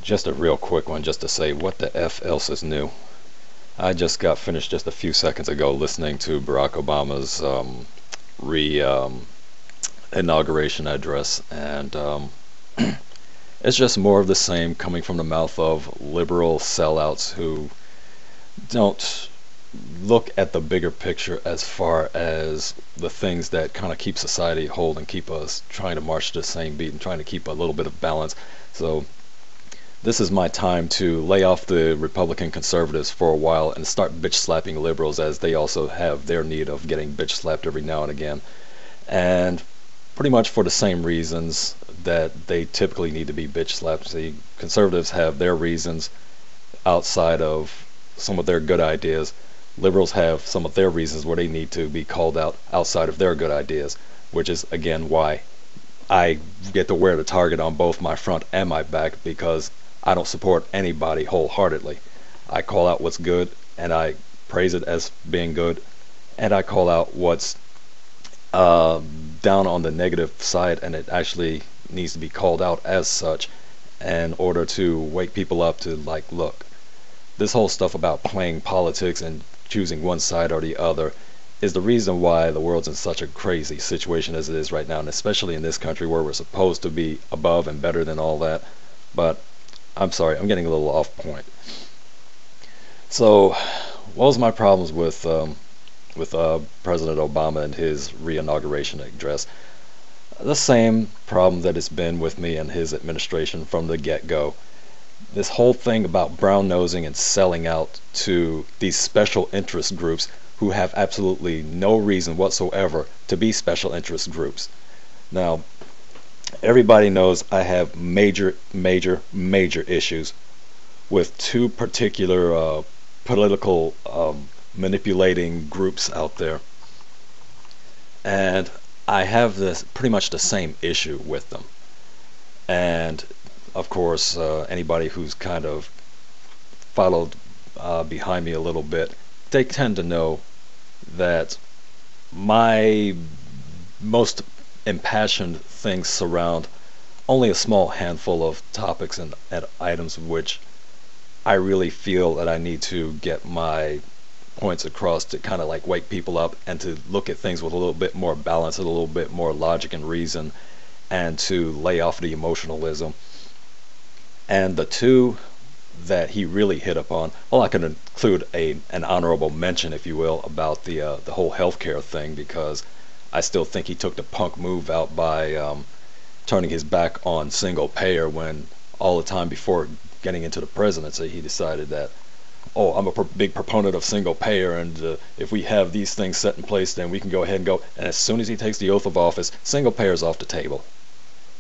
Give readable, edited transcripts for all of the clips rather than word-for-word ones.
Just a real quick one, just to say what the F else is new. I just got finished just a few seconds ago listening to Barack Obama's inauguration address, and it's just more of the same coming from the mouth of liberal sellouts who don't look at the bigger picture as far as the things that kind of keep society whole and keep us trying to march to the same beat and trying to keep a little bit of balance. So this is my time to lay off the Republican conservatives for a while and start bitch slapping liberals, as they also have their need of getting bitch slapped every now and again. And pretty much for the same reasons that they typically need to be bitch slapped. The conservatives have their reasons outside of some of their good ideas. Liberals have some of their reasons where they need to be called out outside of their good ideas, which is again why I get to wear the target on both my front and my back, because I don't support anybody wholeheartedly. I call out what's good and I praise it as being good, and I call out what's down on the negative side, and it actually needs to be called out as such in order to wake people up to, like, look, this whole stuff about playing politics and choosing one side or the other is the reason why the world's in such a crazy situation as it is right now, and especially in this country where we're supposed to be above and better than all that. But I'm sorry, I'm getting a little off point. So what was my problems with President Obama and his re-inauguration address? The same problem that it's been with me and his administration from the get-go. This whole thing about brown-nosing and selling out to these special interest groups who have absolutely no reason whatsoever to be special interest groups. Now, everybody knows I have major issues with two particular political manipulating groups out there, and I have this pretty much the same issue with them. And of course, anybody who's kind of followed behind me a little bit, they tend to know that my most impassioned things surround only a small handful of topics and items which I really feel that I need to get my points across to kind of like wake people up and to look at things with a little bit more balance and a little bit more logic and reason, and to lay off the emotionalism. And the two that he really hit upon, well, I can include an honorable mention, if you will, about the whole healthcare thing, because I still think he took the punk move out by turning his back on single payer, when all the time before getting into the presidency he decided that, oh, I'm a big proponent of single payer, and if we have these things set in place, then we can go ahead and go. And as soon as he takes the oath of office, single payer's off the table.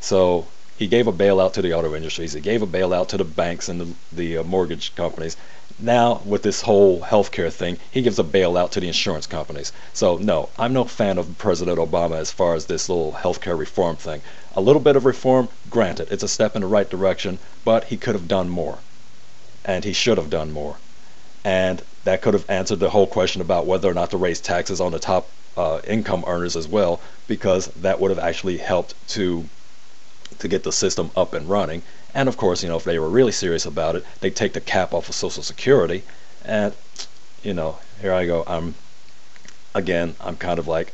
So he gave a bailout to the auto industries, he gave a bailout to the banks and the mortgage companies. Now with this whole healthcare thing, he gives a bailout to the insurance companies. So no, I'm no fan of President Obama as far as this little healthcare reform thing. A little bit of reform, granted, it's a step in the right direction, but he could have done more, and he should have done more. And that could have answered the whole question about whether or not to raise taxes on the top income earners as well, because that would have actually helped to get the system up and running. And of course, if they were really serious about it, they'd take the cap off of Social Security. And here I go, I'm kind of like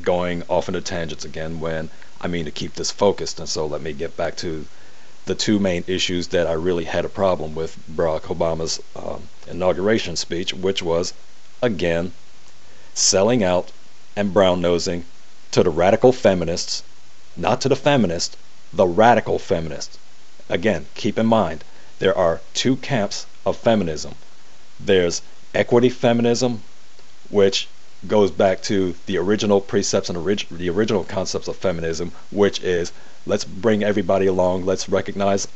going off into tangents again when I mean to keep this focused. And so let me get back to the two main issues that I really had a problem with Barack Obama's inauguration speech, which was, again, selling out and brown-nosing to the radical feminists, not to the feminists, the radical feminists. Again, keep in mind, there are two camps of feminism. There's equity feminism, which goes back to the original precepts and the original concepts of feminism, which is, let's bring everybody along, let's recognize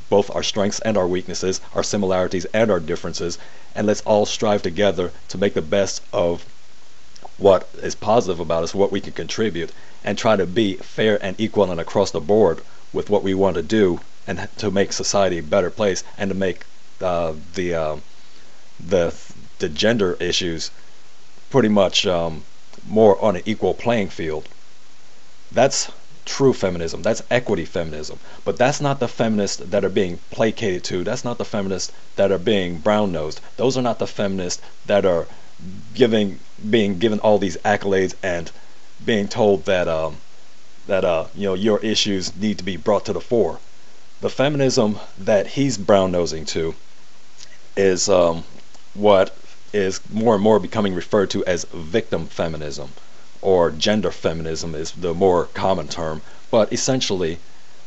both our strengths and our weaknesses, our similarities and our differences, and let's all strive together to make the best of what is positive about us, what we can contribute, and try to be fair and equal and across the board with what we want to do, and to make society a better place, and to make the gender issues pretty much more on an equal playing field. That's true feminism. That's equity feminism. But that's not the feminists that are being placated to. That's not the feminists that are being brown-nosed. Those are not the feminists that are being given all these accolades and being told that your issues need to be brought to the fore. The feminism that he's brown-nosing to is what is more and more becoming referred to as victim feminism, or gender feminism is the more common term, but essentially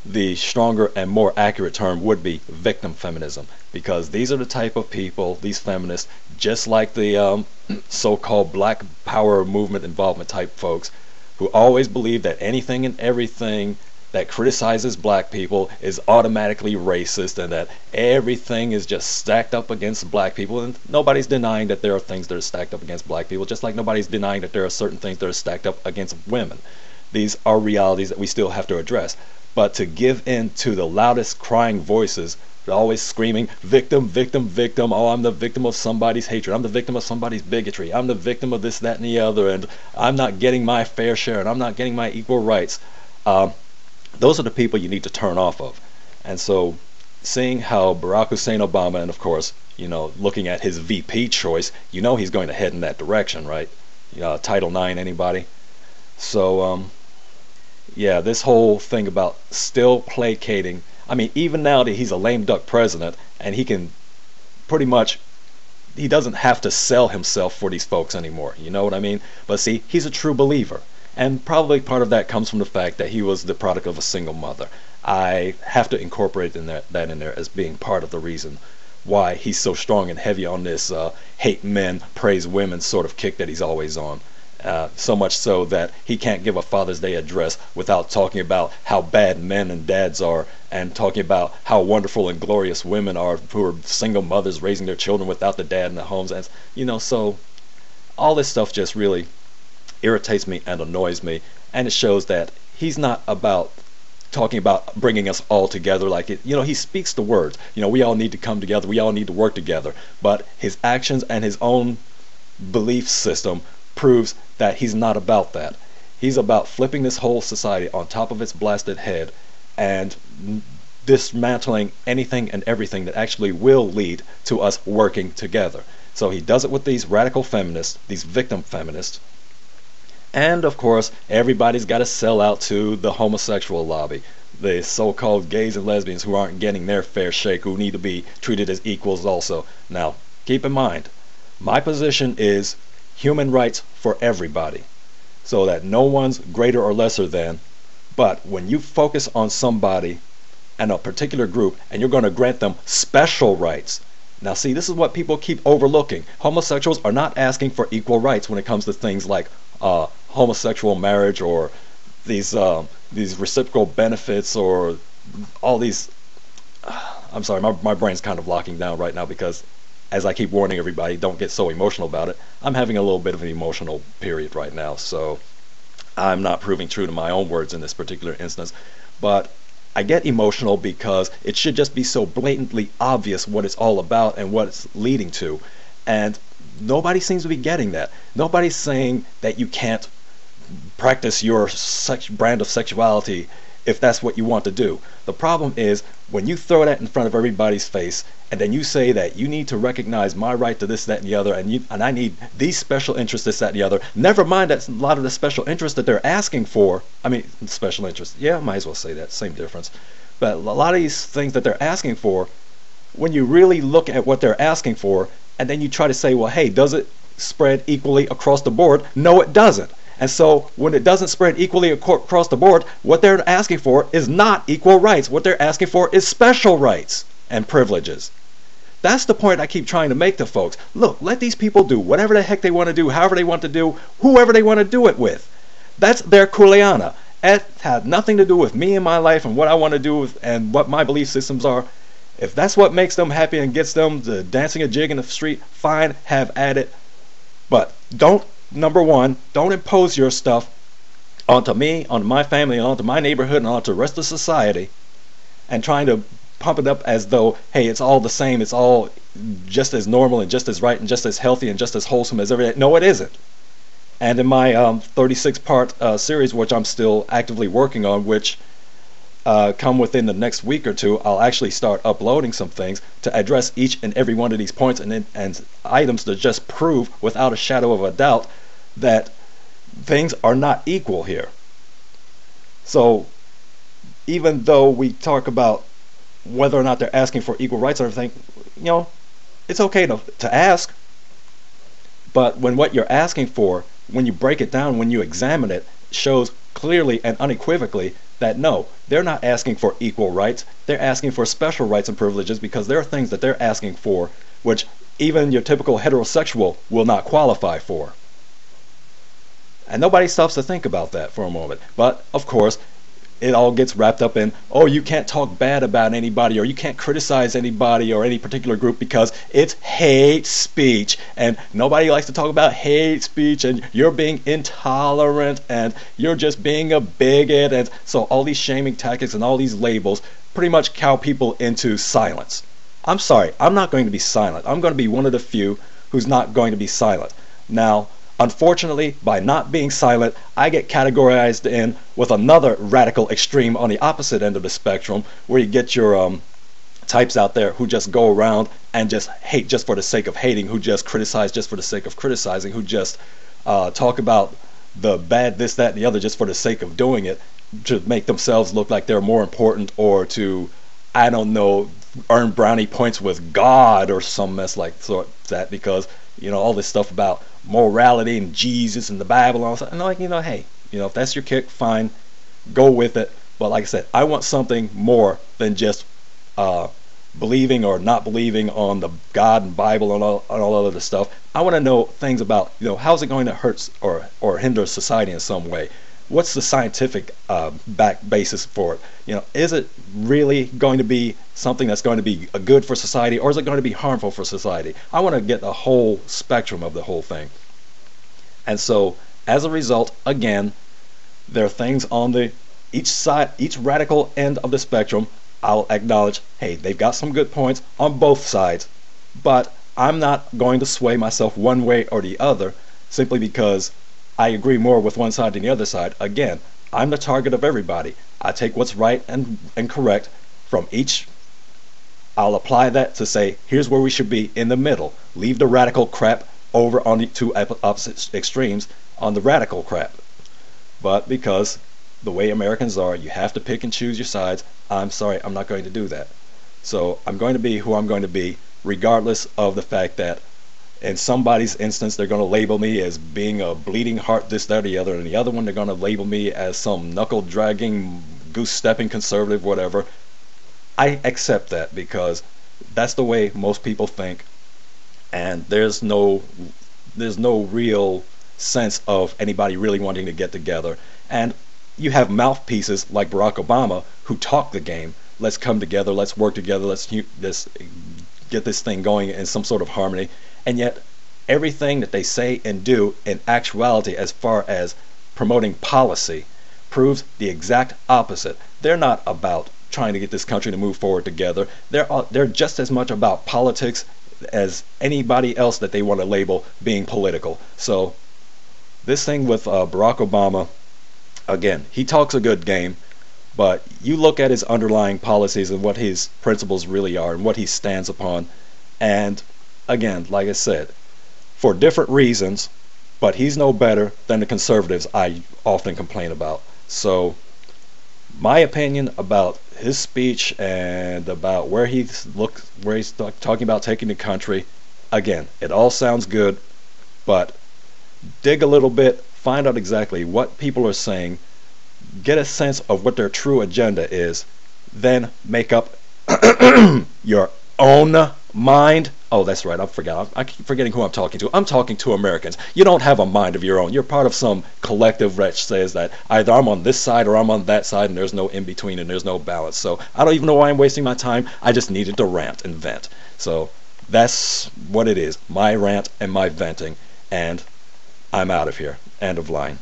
the stronger and more accurate term would be victim feminism, because these are the type of people, these feminists, just like the so-called black power movement involvement type folks, who always believe that anything and everything that criticizes black people is automatically racist, and that everything is just stacked up against black people. And nobody's denying that there are things that are stacked up against black people, just like nobody's denying that there are certain things that are stacked up against women. These are realities that we still have to address. But to give in to the loudest crying voices, always screaming, victim, victim, victim, oh, I'm the victim of somebody's hatred, I'm the victim of somebody's bigotry, I'm the victim of this, that, and the other, and I'm not getting my fair share, and I'm not getting my equal rights. Those are the people you need to turn off of. And so seeing how Barack Hussein Obama, and of course, looking at his VP choice, he's going to head in that direction, right? Title IX, anybody? So yeah, this whole thing about still placating, I mean, even now that he's a lame duck president, and he can pretty much, he doesn't have to sell himself for these folks anymore, you know what I mean? But see, he's a true believer. And probably part of that comes from the fact that he was the product of a single mother. I have to incorporate that in there as being part of the reason why he's so strong and heavy on this hate men, praise women sort of kick that he's always on. So much so that he can't give a Father's Day address without talking about how bad men and dads are, and talking about how wonderful and glorious women are who are single mothers raising their children without the dad in the homes. And so all this stuff just really irritates me and annoys me, and it shows that he's not about talking about bringing us all together like it. He speaks the words, we all need to come together, we all need to work together, but his actions and his own belief system proves that he's not about that. He's about flipping this whole society on top of its blasted head and dismantling anything and everything that actually will lead to us working together. So he does it with these radical feminists, these victim feminists. And of course, everybody's got to sell out to the homosexual lobby, the so-called gays and lesbians who aren't getting their fair shake, who need to be treated as equals also. Now, keep in mind, my position is human rights for everybody, so that no one's greater or lesser than. But when you focus on somebody and a particular group, and you're going to grant them special rights. Now see, this is what people keep overlooking. Homosexuals are not asking for equal rights when it comes to things like homosexual marriage, or these reciprocal benefits, or all these I'm sorry, my brain's kind of locking down right now, because as I keep warning everybody, don't get so emotional about it. I'm having a little bit of an emotional period right now, so I'm not proving true to my own words in this particular instance. But I get emotional because it should just be so blatantly obvious what it's all about and what it's leading to. And nobody seems to be getting that. Nobody's saying that you can't practice your brand of sexuality if that's what you want to do. The problem is when you throw that in front of everybody's face, and then you say that you need to recognize my right to this, that, and the other, and I need these special interests, this, that, and the other. Never mind that a lot of the special interests that they're asking for, I mean, special interests, yeah, might as well say that, same difference. But a lot of these things that they're asking for, when you really look at what they're asking for, and then you try to say, well, hey, does it spread equally across the board? No, it doesn't. And so when it doesn't spread equally across the board, what they're asking for is not equal rights. What they're asking for is special rights and privileges. That's the point I keep trying to make to folks. Look, let these people do whatever the heck they want to do, however they want to do, whoever they want to do it with. That's their kuleana. It had nothing to do with me and my life and what I want to do and what my belief systems are. If that's what makes them happy and gets them to dancing a jig in the street, fine, have at it. But don't, number one, don't impose your stuff onto me, onto my family, and onto my neighborhood, and onto the rest of society, and trying to pump it up as though, hey, it's all the same, it's all just as normal and just as right and just as healthy and just as wholesome as everything. No, it isn't. And in my 36-part series, which I'm still actively working on, which come within the next week or two, I'll actually start uploading some things to address each and every one of these points and items to just prove without a shadow of a doubt that things are not equal here. So even though we talk about whether or not they're asking for equal rights or everything, you know, it's okay to ask, but when what you're asking for, when you break it down, when you examine it, shows clearly and unequivocally that no, they're not asking for equal rights, they're asking for special rights and privileges, because there are things that they're asking for which even your typical heterosexual will not qualify for. And nobody stops to think about that for a moment. But of course, it all gets wrapped up in, oh, you can't talk bad about anybody, or you can't criticize anybody or any particular group because it's hate speech, and nobody likes to talk about hate speech, and you're being intolerant, and you're just being a bigot. And so all these shaming tactics and all these labels pretty much cow people into silence. I'm sorry, I'm not going to be silent. I'm going to be one of the few who's not going to be silent. Now, unfortunately, by not being silent, I get categorized in with another radical extreme on the opposite end of the spectrum, where you get your types out there who just go around and just hate just for the sake of hating, who just criticize just for the sake of criticizing, who just talk about the bad this, that, and the other just for the sake of doing it, to make themselves look like they're more important, or to, I don't know, earn brownie points with God or some mess like that, because, you know, all this stuff about morality and Jesus and the Bible and all that. And like, you know, hey, you know, if that's your kick, fine, go with it. But like I said, I want something more than just believing or not believing on the God and Bible and all other stuff. I want to know things about, you know, how's it going to hurt or hinder society in some way? What's the scientific back basis for it? You know, is it really going to be something that's going to be good for society, or is it going to be harmful for society? I want to get the whole spectrum of the whole thing. And so, as a result, again, there are things on each side, each radical end of the spectrum. I'll acknowledge, hey, they've got some good points on both sides, but I'm not going to sway myself one way or the other simply because I agree more with one side than the other side. Again, I'm the target of everybody. I take what's right and correct from each. I'll apply that to say, here's where we should be in the middle. Leave the radical crap over on the two opposite extremes on the radical crap. But because the way Americans are, you have to pick and choose your sides. I'm sorry, I'm not going to do that. So I'm going to be who I'm going to be, regardless of the fact that in somebody's instance, they're going to label me as being a bleeding heart, this, that, or the other. And the other one, they're going to label me as some knuckle-dragging, goose-stepping conservative, whatever. I accept that because that's the way most people think. And there's no real sense of anybody really wanting to get together. And you have mouthpieces like Barack Obama who talk the game. Let's come together, let's work together, let's get this thing going in some sort of harmony. And yet, everything that they say and do in actuality as far as promoting policy proves the exact opposite. They're not about trying to get this country to move forward together. They're just as much about politics as anybody else that they want to label being political. So, this thing with Barack Obama, again, he talks a good game, but you look at his underlying policies and what his principles really are and what he stands upon, and again, like I said, for different reasons, but he's no better than the conservatives I often complain about. So, my opinion about his speech and about where he's talking about taking the country, again, it all sounds good, but dig a little bit, find out exactly what people are saying, get a sense of what their true agenda is, then make up your own mind. Oh, that's right, I keep forgetting who I'm talking to. I'm talking to Americans. You don't have a mind of your own. You're part of some collective that says that either I'm on this side or I'm on that side, and there's no in between and there's no balance. So I don't even know why I'm wasting my time. I just needed to rant and vent. So that's what it is, my rant and my venting, and I'm out of here. End of line.